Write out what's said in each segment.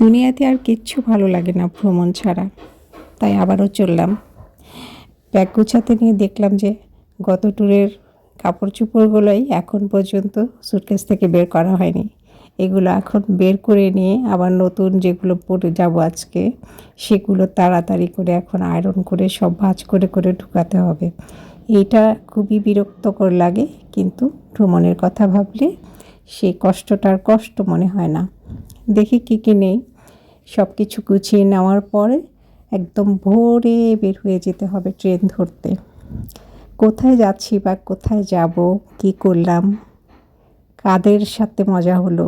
দুনিয়াতে আর কিচ্ছু ভালো লাগে না ভ্রমণ ছাড়া। তাই আবারও চললাম। ব্যাগ গুছাতে নিয়ে দেখলাম যে গত ট্যুরের কাপড় চোপড়গুলোই এখন পর্যন্ত সুটকেস থেকে বের করা হয়নি। এগুলো এখন বের করে নিয়ে আবার নতুন যেগুলো পরে যাব আজকে, সেগুলো তাড়াতাড়ি করে এখন আয়রন করে সব ভাঁজ করে করে ঢুকাতে হবে। এইটা খুবই বিরক্তকর লাগে, কিন্তু ভ্রমণের কথা ভাবলে সেই কষ্টটার কষ্ট মনে হয় না। দেখি কী কী নেই। সব কিছু গুছিয়ে নেওয়ার পরে একদম ভোরে বের হয়ে যেতে হবে ট্রেন ধরতে। কোথায় যাচ্ছি বা কোথায় যাব, কি করলাম, কাদের সাথে মজা হলো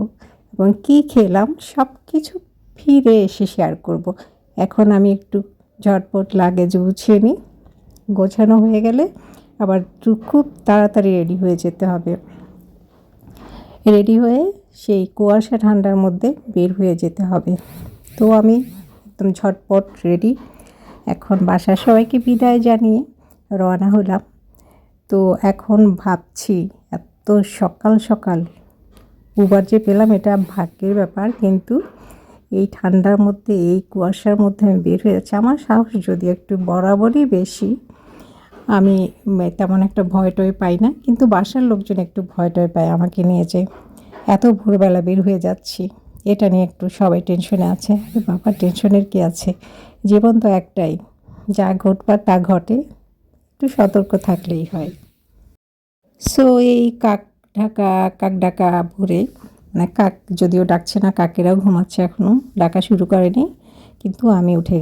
এবং কি খেলাম, সব কিছু ফিরে এসে শেয়ার করব। এখন আমি একটু ঝটপট লাগেজ গুছিয়ে নিই। গোছানো হয়ে গেলে আবার খুব তাড়াতাড়ি রেডি হয়ে যেতে হবে। রেডি হয়ে সেই কুয়াশা ঠান্ডার মধ্যে বের হয়ে যেতে হবে। তো আমি একদম ঝটপট রেডি। এখন বাসার সবাইকে বিদায় জানিয়ে রওনা হলাম। তো এখন ভাবছি, এত সকাল সকাল উবার যে পেলাম এটা ভাগ্যের ব্যাপার, কিন্তু এই ঠান্ডার মধ্যে এই কুয়াশার মধ্যে আমি বের হয়ে যাচ্ছি। আমার সাহস যদি একটু বরাবরই বেশি, আমি তেমন একটা ভয় টয় পাই না, কিন্তু বাসার লোকজন একটু ভয় টয় পায় আমাকে নিয়ে, যে এত ভোরবেলা বের হয়ে যাচ্ছি। এটা নিয়ে একটু সবাই টেনশনে আছে। বাবার টেনশনের কি আছে, জীবন তো একটাই, যা ঘটবার তা ঘটে, একটু সতর্ক থাকলেই হয়। সো এই কাক ডাকা ভোরে, মানে কাক যদিও ডাকছে না, কাকেরাও ঘুমাচ্ছে, এখনও ডাকা শুরু করেনি, কিন্তু আমি উঠে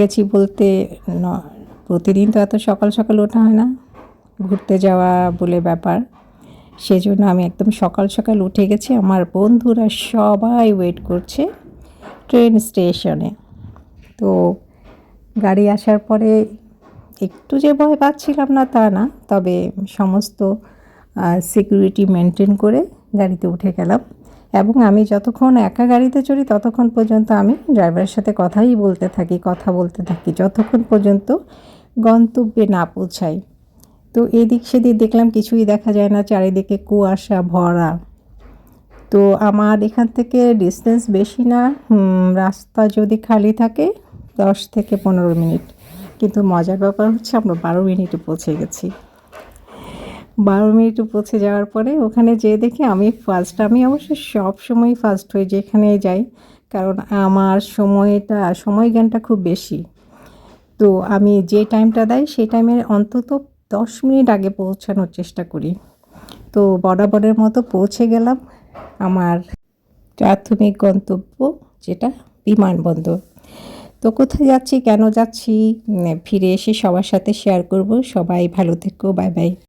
গেছি বলতে প্রতিদিন তো এত সকাল সকাল ওঠা হয় না, ঘুরতে যাওয়া বলে ব্যাপার। সেজন্য আমি একদম সকাল সকাল উঠে গেছি। আমার বন্ধুরা সবাই ওয়েট করছে ট্রেন স্টেশনে। তো গাড়ি আসার পরে একটু যে ভয় পাচ্ছিলাম না তা না, তবে সমস্ত সিকিউরিটি মেনটেন করে গাড়িতে উঠে গেলাম। এবং আমি যতক্ষণ একা গাড়িতে চড়ি ততক্ষণ পর্যন্ত আমি ড্রাইভারের সাথে কথা বলতে থাকি যতক্ষণ পর্যন্ত গন্তব্যে না পৌঁছাই। তো এদিক সেদিক দেখলাম কিছুই দেখা যায় না, চারিদিকে কুয়াশা ভরা। তো আমার এখান থেকে ডিস্টেন্স বেশি না, রাস্তা যদি খালি থাকে 10 থেকে 15 মিনিট, কিন্তু মজার ব্যাপার হচ্ছে আমরা 12 মিনিটে পৌঁছে গেছি। 12 মিনিটে পৌঁছে যাওয়ার পরে ওখানে যেয়ে দেখি আমি আমি অবশ্য সব সময় ফার্স্ট হয়ে যেখানে যাই, কারণ আমার সময় জ্ঞানটা খুব বেশি। তো আমি যে টাইমটা দেয় সেই টাইমের অন্তত 10 মিনিট আগে পৌঁছানোর চেষ্টা করি। তো বরাবরের মতো পৌঁছে গেলাম আমার প্রাথমিক গন্তব্য, যেটা বিমানবন্দর। তো কোথায় যাচ্ছি, কেন যাচ্ছি, ফিরে এসে সবার সাথে শেয়ার করব। সবাই ভালো থেকো, বাই বাই।